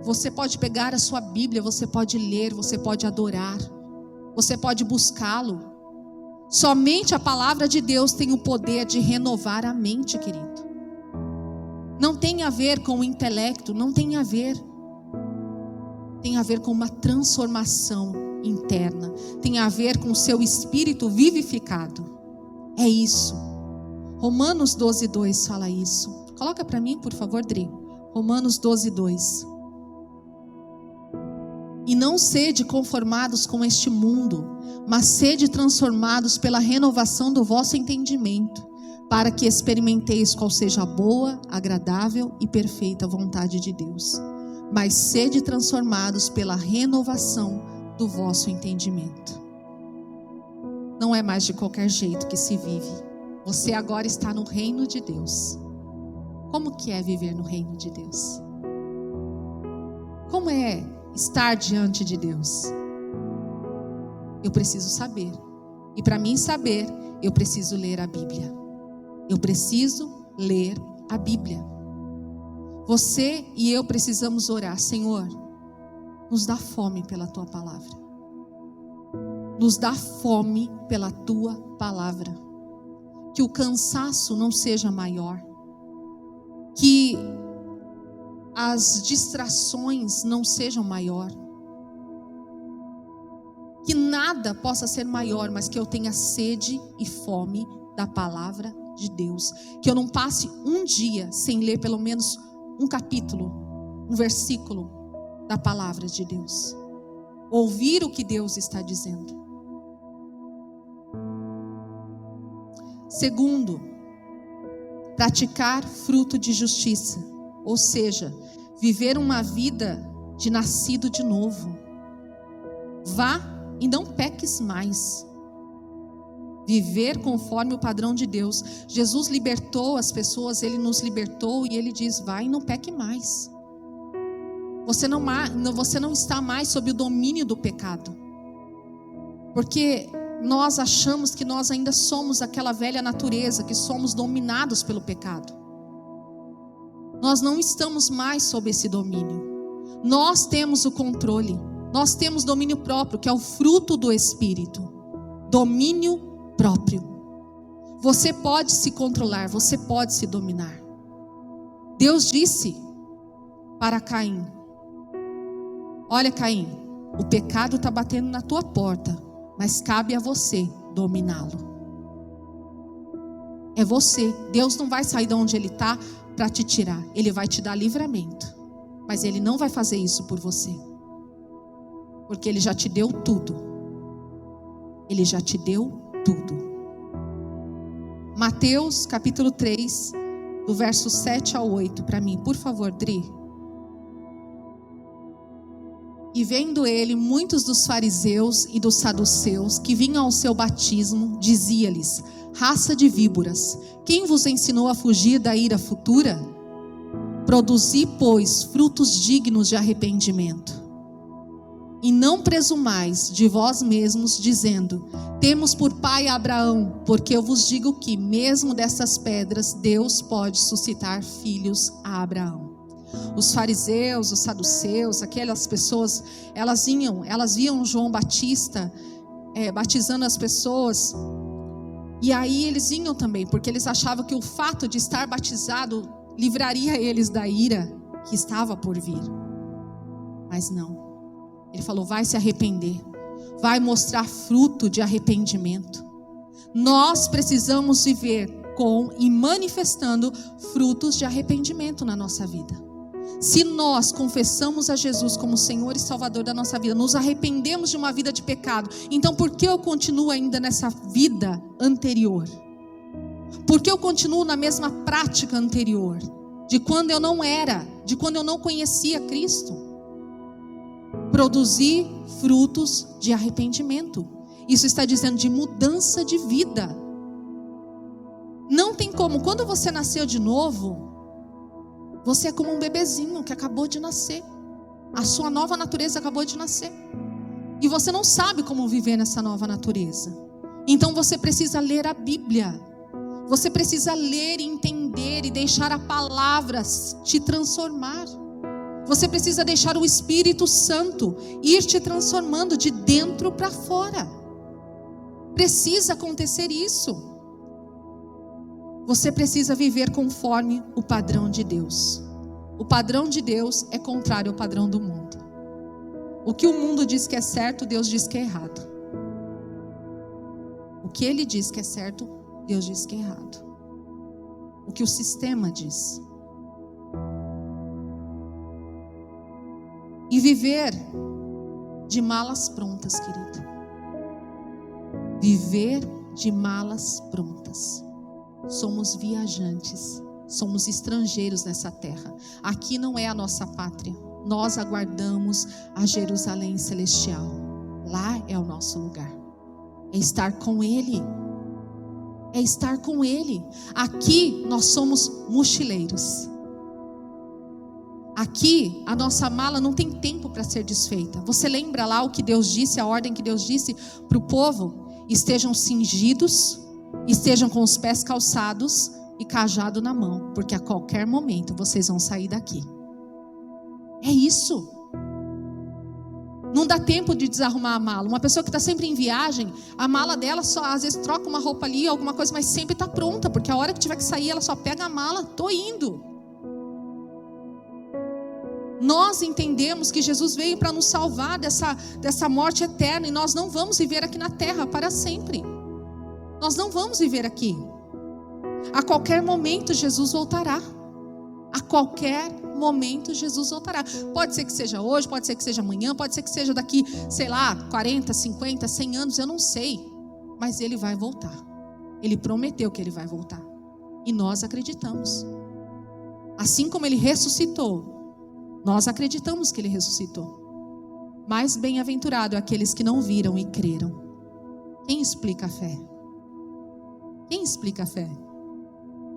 Você pode pegar a sua Bíblia, você pode ler, você pode adorar, você pode buscá-lo. Somente a palavra de Deus tem o poder de renovar a mente, querido. Não tem a ver com o intelecto, não tem a ver. Tem a ver com uma transformação interna. Tem a ver com o seu espírito vivificado. É isso. Romanos 12:2 fala isso. Coloca para mim, por favor, Dri. Romanos 12:2. E não sede conformados com este mundo, mas sede transformados pela renovação do vosso entendimento, para que experimenteis qual seja a boa, agradável e perfeita vontade de Deus. Mas sede transformados pela renovação do vosso entendimento. Não é mais de qualquer jeito que se vive. Você agora está no reino de Deus. Como que é viver no reino de Deus? Como é estar diante de Deus? Eu preciso saber. E para mim saber, eu preciso ler a Bíblia. Eu preciso ler a Bíblia. Você e eu precisamos orar. Senhor, nos dá fome pela Tua palavra. Nos dá fome pela Tua palavra. Que o cansaço não seja maior. Que as distrações não sejam maior. Que nada possa ser maior, mas que eu tenha sede e fome da palavra de Deus. Que eu não passe um dia sem ler pelo menos um capítulo, um versículo da palavra de Deus. Ouvir o que Deus está dizendo. Segundo, praticar fruto de justiça, ou seja, viver uma vida de nascido de novo. Vá e não peques mais. Viver conforme o padrão de Deus. Jesus libertou as pessoas, Ele nos libertou e Ele diz: vai e não peque mais. Você não está mais sob o domínio do pecado. Porque nós achamos que nós ainda somos aquela velha natureza, que somos dominados pelo pecado. Nós não estamos mais sob esse domínio. Nós temos o controle. Nós temos domínio próprio, que é o fruto do Espírito. Domínio próprio. Você pode se controlar, você pode se dominar. Deus disse para Caim: olha, Caim, o pecado está batendo na tua porta, mas cabe a você dominá-lo. É você. Deus não vai sair de onde Ele está para te tirar. Ele vai te dar livramento, mas Ele não vai fazer isso por você, porque Ele já te deu tudo. Ele já te deu tudo. Mateus capítulo 3, do verso 7 ao 8, para mim, por favor, Dri. E vendo ele muitos dos fariseus e dos saduceus que vinham ao seu batismo, dizia-lhes: raça de víboras, quem vos ensinou a fugir da ira futura? Produzi, pois, frutos dignos de arrependimento. E não presumais de vós mesmos, dizendo: temos por pai Abraão, porque eu vos digo que, mesmo dessas pedras, Deus pode suscitar filhos a Abraão. Os fariseus, os saduceus, aquelas pessoas, elas viam João Batista batizando as pessoas, e aí eles vinham também, porque eles achavam que o fato de estar batizado livraria eles da ira que estava por vir. Mas não. Ele falou: vai se arrepender, vai mostrar fruto de arrependimento. Nós precisamos viver com e manifestando frutos de arrependimento na nossa vida. Se nós confessamos a Jesus como Senhor e Salvador da nossa vida, nos arrependemos de uma vida de pecado, então por que eu continuo ainda nessa vida anterior? Por que eu continuo na mesma prática anterior? De quando eu não era, de quando eu não conhecia Cristo? Produzir frutos de arrependimento. Isso está dizendo de mudança de vida. Não tem como. Quando você nasceu de novo, você é como um bebezinho que acabou de nascer. A sua nova natureza acabou de nascer. E você não sabe como viver nessa nova natureza. Então você precisa ler a Bíblia. Você precisa ler e entender e deixar a palavra te transformar. Você precisa deixar o Espírito Santo ir te transformando de dentro para fora. Precisa acontecer isso. Você precisa viver conforme o padrão de Deus. O padrão de Deus é contrário ao padrão do mundo. O que o mundo diz que é certo, Deus diz que é errado. O que ele diz que é certo, Deus diz que é errado. O que o sistema diz. E viver de malas prontas, querido. Viver de malas prontas. Somos viajantes, somos estrangeiros nessa terra. Aqui não é a nossa pátria. Nós aguardamos a Jerusalém celestial. Lá é o nosso lugar. É estar com Ele. É estar com Ele. Aqui nós somos mochileiros. Aqui a nossa mala não tem tempo para ser desfeita. Você lembra lá o que Deus disse, a ordem que Deus disse para o povo? Estejam cingidos, estejam com os pés calçados e cajado na mão, porque a qualquer momento vocês vão sair daqui. É isso. Não dá tempo de desarrumar a mala. Uma pessoa que está sempre em viagem, a mala dela só às vezes troca uma roupa ali, alguma coisa, mas sempre está pronta, porque a hora que tiver que sair ela só pega a mala, tô indo. Nós entendemos que Jesus veio para nos salvar dessa morte eterna, e nós não vamos viver aqui na terra para sempre. Nós não vamos viver aqui. A qualquer momento Jesus voltará. A qualquer momento Jesus voltará. Pode ser que seja hoje, pode ser que seja amanhã, pode ser que seja daqui, 40, 50, 100 anos, eu não sei. Mas Ele vai voltar. Ele prometeu que Ele vai voltar. E nós acreditamos. Assim como Ele ressuscitou, nós acreditamos que Ele ressuscitou. Mais bem-aventurado é aqueles que não viram e creram. Quem explica a fé? Quem explica a fé?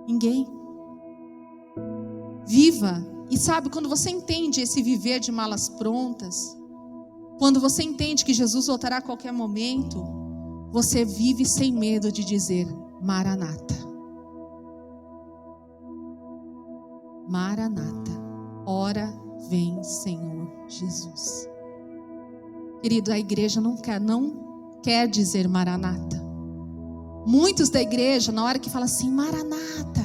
Ninguém. Viva. E sabe, quando você entende esse viver de malas prontas, quando você entende que Jesus voltará a qualquer momento, você vive sem medo de dizer: Maranata. Maranata. Ora vem, Senhor Jesus. Querido, a igreja não quer dizer Maranata. Muitos da igreja, na hora que fala assim, Maranata,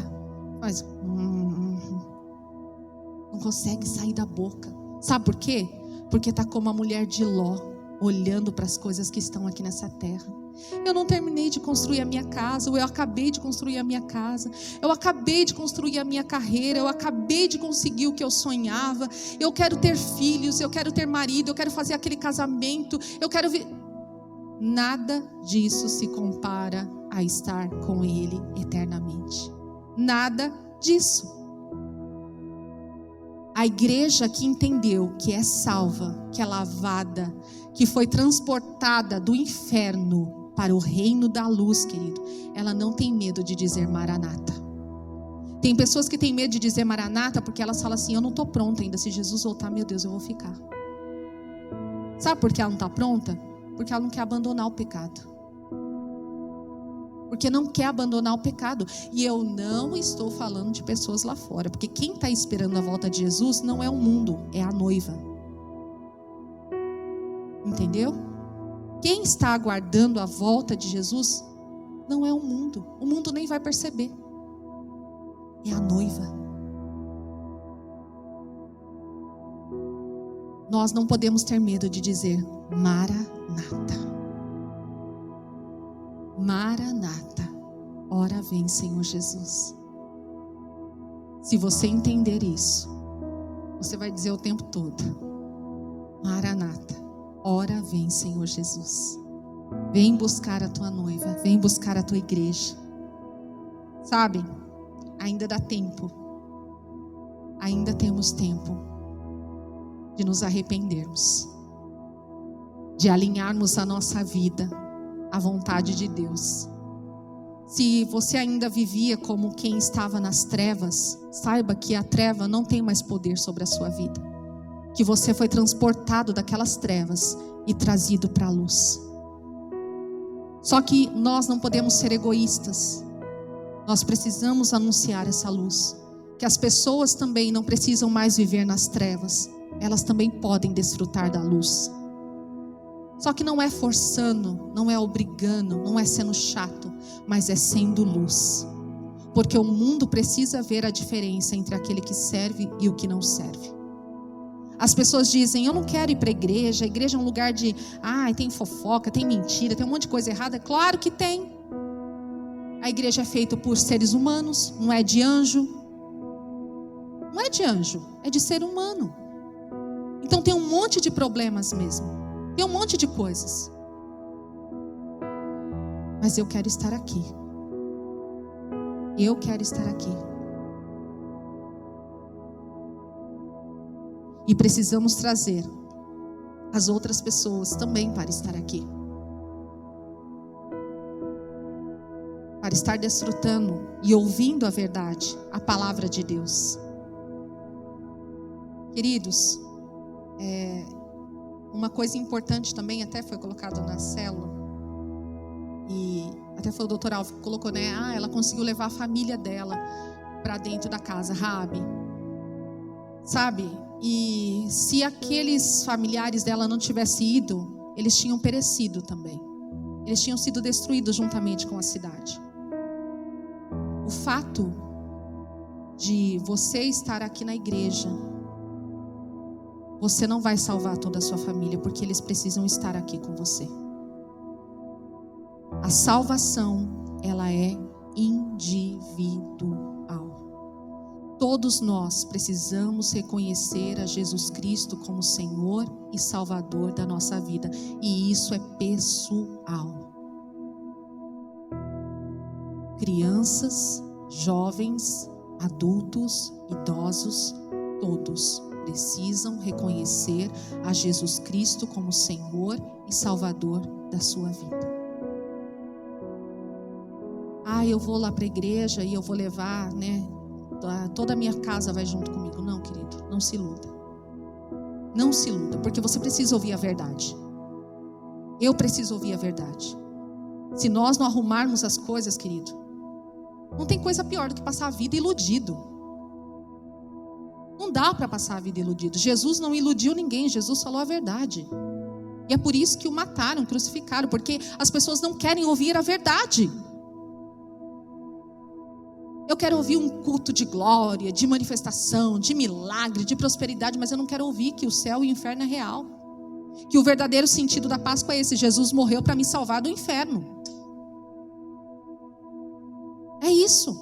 mas não consegue sair da boca. Sabe por quê? Porque está como a mulher de Ló, olhando para as coisas que estão aqui nessa terra. Eu não terminei de construir a minha casa, ou eu acabei de construir a minha casa, eu acabei de construir a minha carreira, eu acabei de conseguir o que eu sonhava, eu quero ter filhos, eu quero ter marido, eu quero fazer aquele casamento, eu quero Nada disso se compara a estar com Ele eternamente. Nada disso. A igreja que entendeu que é salva, que é lavada, que foi transportada do inferno para o reino da luz, querido, ela não tem medo de dizer Maranata. Tem pessoas que têm medo de dizer Maranata porque elas falam assim: eu não estou pronta ainda, se Jesus voltar, meu Deus, eu vou ficar. Sabe por que ela não está pronta? Porque ela não quer abandonar o pecado. Porque não quer abandonar o pecado. E eu não estou falando de pessoas lá fora, porque quem está esperando a volta de Jesus não é o mundo, é a noiva. Entendeu? Quem está aguardando a volta de Jesus não é o mundo. O mundo nem vai perceber. É a noiva. Nós não podemos ter medo de dizer Maranata. Maranata, ora vem, Senhor Jesus. Se você entender isso, você vai dizer o tempo todo: Maranata, ora vem, Senhor Jesus. Vem buscar a tua noiva, vem buscar a tua igreja. Sabe, ainda dá tempo, ainda temos tempo de nos arrependermos, de alinharmos a nossa vida à vontade de Deus. Se você ainda vivia como quem estava nas trevas, saiba que a treva não tem mais poder sobre a sua vida, que você foi transportado daquelas trevas e trazido para a luz. Só que nós não podemos ser egoístas. Nós precisamos anunciar essa luz, que as pessoas também não precisam mais viver nas trevas, elas também podem desfrutar da luz. Só que não é forçando, não é obrigando, não é sendo chato, mas é sendo luz. Porque o mundo precisa ver a diferença entre aquele que serve e o que não serve. As pessoas dizem: eu não quero ir para a igreja é um lugar de, tem fofoca, tem mentira, tem um monte de coisa errada. Claro que tem. A igreja é feita por seres humanos, não é de anjo. Não é de anjo, é de ser humano. Então tem um monte de problemas mesmo. Tem um monte de coisas. Mas eu quero estar aqui. Eu quero estar aqui. E precisamos trazer as outras pessoas também para estar aqui. Para estar desfrutando e ouvindo a verdade, a palavra de Deus. Queridos, uma coisa importante também, até foi colocado na célula, e até foi o doutor Alves que colocou, né? Ela conseguiu levar a família dela para dentro da casa, Raabe. Sabe? E se aqueles familiares dela não tivessem ido, eles tinham perecido também. Eles tinham sido destruídos juntamente com a cidade. O fato de você estar aqui na igreja, você não vai salvar toda a sua família, porque eles precisam estar aqui com você. A salvação, ela é individual. Todos nós precisamos reconhecer a Jesus Cristo como Senhor e Salvador da nossa vida. E isso é pessoal. Crianças, jovens, adultos, idosos, todos precisam reconhecer a Jesus Cristo como Senhor e Salvador da sua vida. eu vou lá para a igreja e eu vou levar, né? Toda a minha casa vai junto comigo. Não, querido, não se iluda. Não se iluda, porque você precisa ouvir a verdade. Eu preciso ouvir a verdade. Se nós não arrumarmos as coisas, querido, não tem coisa pior do que passar a vida iludido. Não dá para passar a vida iludido. Jesus não iludiu ninguém, Jesus falou a verdade. E é por isso que o mataram, crucificaram, porque as pessoas não querem ouvir a verdade. Eu quero ouvir um culto de glória, de manifestação, de milagre, de prosperidade, mas eu não quero ouvir que o céu e o inferno é real. Que o verdadeiro sentido da Páscoa é esse: Jesus morreu para me salvar do inferno. É isso.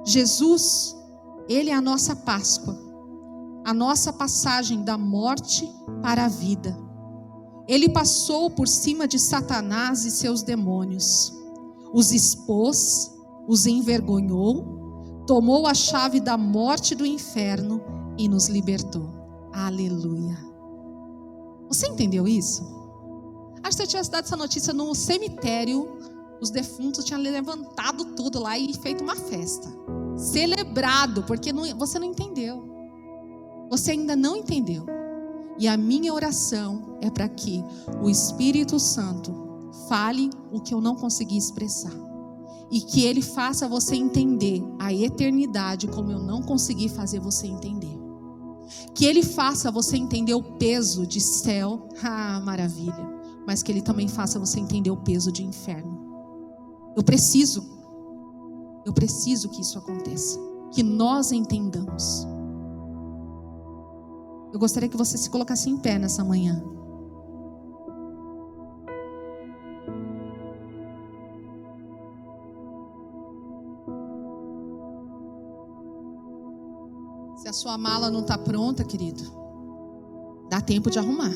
Jesus, Ele é a nossa Páscoa, a nossa passagem da morte para a vida. Ele passou por cima de Satanás e seus demônios, os expôs, os envergonhou, tomou a chave da morte e do inferno e nos libertou. Aleluia. Você entendeu isso? Acho que se eu tivesse dado essa notícia no cemitério, os defuntos tinham levantado tudo lá e feito uma festa, celebrado, porque você não entendeu. Você ainda não entendeu. E a minha oração é para que o Espírito Santo fale o que eu não consegui expressar, e que Ele faça você entender a eternidade como eu não consegui fazer você entender. Que Ele faça você entender o peso de céu, maravilha, mas que Ele também faça você entender o peso de inferno. Eu preciso que isso aconteça, que nós entendamos. Eu gostaria que você se colocasse em pé nessa manhã. Se a sua mala não está pronta, querido, dá tempo de arrumar.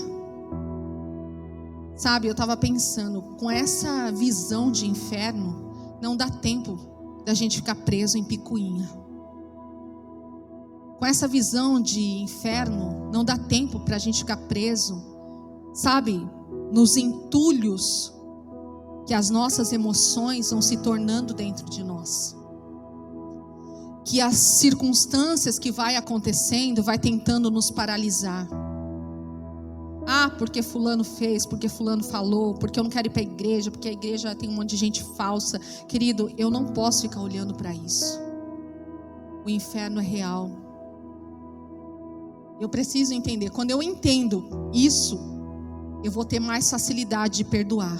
Sabe, eu estava pensando, com essa visão de inferno, não dá tempo da gente ficar preso em picuinha. Com essa visão de inferno, não dá tempo para a gente ficar preso, sabe, nos entulhos que as nossas emoções vão se tornando dentro de nós. Que as circunstâncias que vai acontecendo, vai tentando nos paralisar. Porque fulano fez, porque fulano falou, porque eu não quero ir para a igreja, porque a igreja tem um monte de gente falsa. Querido, eu não posso ficar olhando para isso. O inferno é real. Eu preciso entender. Quando eu entendo isso, eu vou ter mais facilidade de perdoar.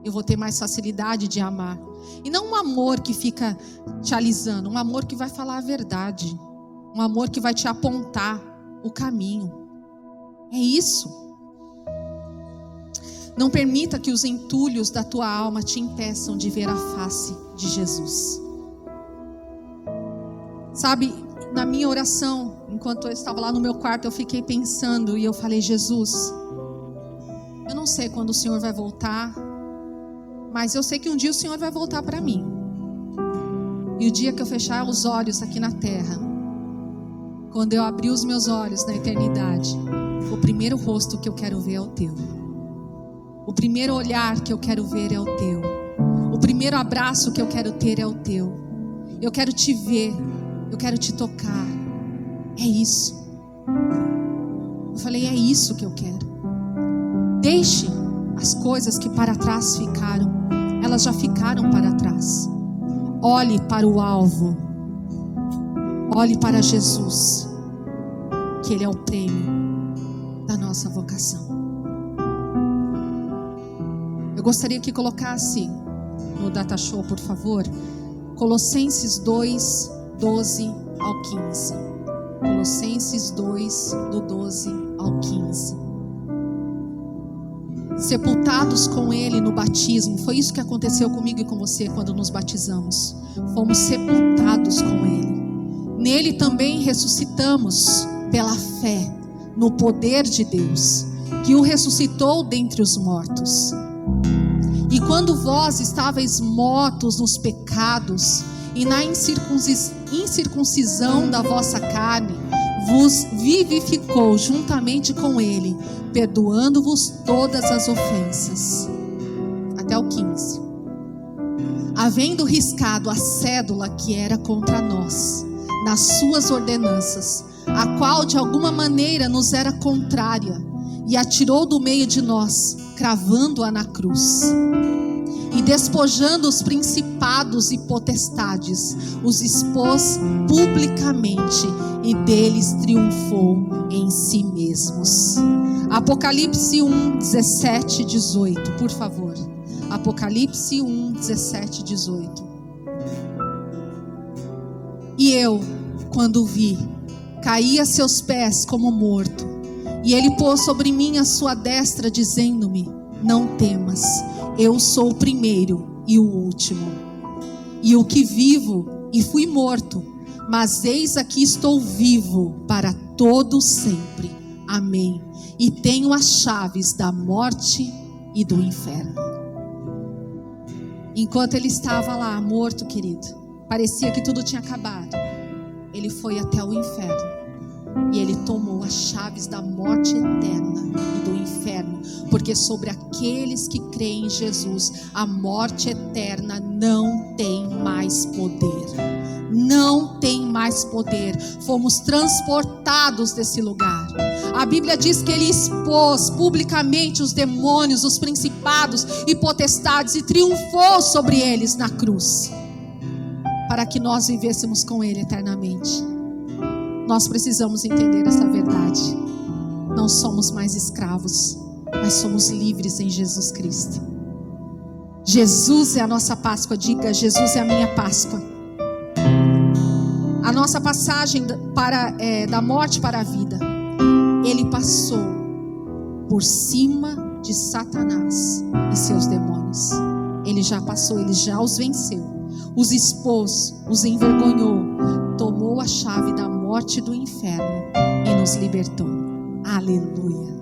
Eu vou ter mais facilidade de amar. E não um amor que fica te alisando, um amor que vai falar a verdade. Um amor que vai te apontar o caminho. É isso. Não permita que os entulhos da tua alma te impeçam de ver a face de Jesus. Sabe, na minha oração, enquanto eu estava lá no meu quarto, eu fiquei pensando e eu falei: Jesus, eu não sei quando o Senhor vai voltar, mas eu sei que um dia o Senhor vai voltar para mim. E o dia que eu fechar os olhos aqui na terra, quando eu abrir os meus olhos na eternidade, o primeiro rosto que eu quero ver é o teu. O primeiro olhar que eu quero ver é o teu. O primeiro abraço que eu quero ter é o teu. Eu quero te ver, eu quero te tocar. É isso. Eu falei: é isso que eu quero. Deixe as coisas que para trás ficaram, elas já ficaram para trás. Olhe para o alvo. Olhe para Jesus, que Ele é o prêmio da nossa vocação. Eu gostaria que colocasse no Data Show, por favor, Colossenses 2, 12 ao 15. Colossenses 2, do 12 ao 15. Sepultados com Ele no batismo. Foi isso que aconteceu comigo e com você quando nos batizamos. Fomos sepultados com Ele. Nele também ressuscitamos pela fé no poder de Deus, que o ressuscitou dentre os mortos. E quando vós estáveis mortos nos pecados e na incircuncisão da vossa carne, vos vivificou juntamente com Ele, perdoando-vos todas as ofensas. até o 15. Havendo riscado a cédula que era contra nós, nas suas ordenanças, a qual de alguma maneira nos era contrária, e a tirou do meio de nós, cravando-a na cruz. E despojando os principados e potestades, os expôs publicamente, e deles triunfou em si mesmos. Apocalipse 1, 17, 18, por favor. Apocalipse 1, 17, 18. E eu, quando o vi, caí a seus pés como morto. E ele pôs sobre mim a sua destra, dizendo-me: não temas, eu sou o primeiro e o último, e o que vivo, e fui morto, mas eis aqui estou vivo para todo sempre. Amém. E tenho as chaves da morte e do inferno. Enquanto ele estava lá morto, querido, parecia que tudo tinha acabado. Ele foi até o inferno e ele tomou as chaves da morte eterna e do inferno, porque sobre aqueles que creem em Jesus, a morte eterna não tem mais poder. Não tem mais poder. Fomos transportados desse lugar. A Bíblia diz que ele expôs publicamente os demônios, os principados e potestades, e triunfou sobre eles na cruz, para que nós vivêssemos com ele eternamente. Nós precisamos entender essa verdade. Não somos mais escravos, mas somos livres em Jesus Cristo. Jesus é a nossa Páscoa. Diga: Jesus é a minha Páscoa. A nossa passagem da morte para a vida, ele passou por cima de Satanás e seus demônios. Ele já passou, ele já os venceu, os expôs, os envergonhou, tomou a chave da morte e do inferno e nos libertou. Aleluia.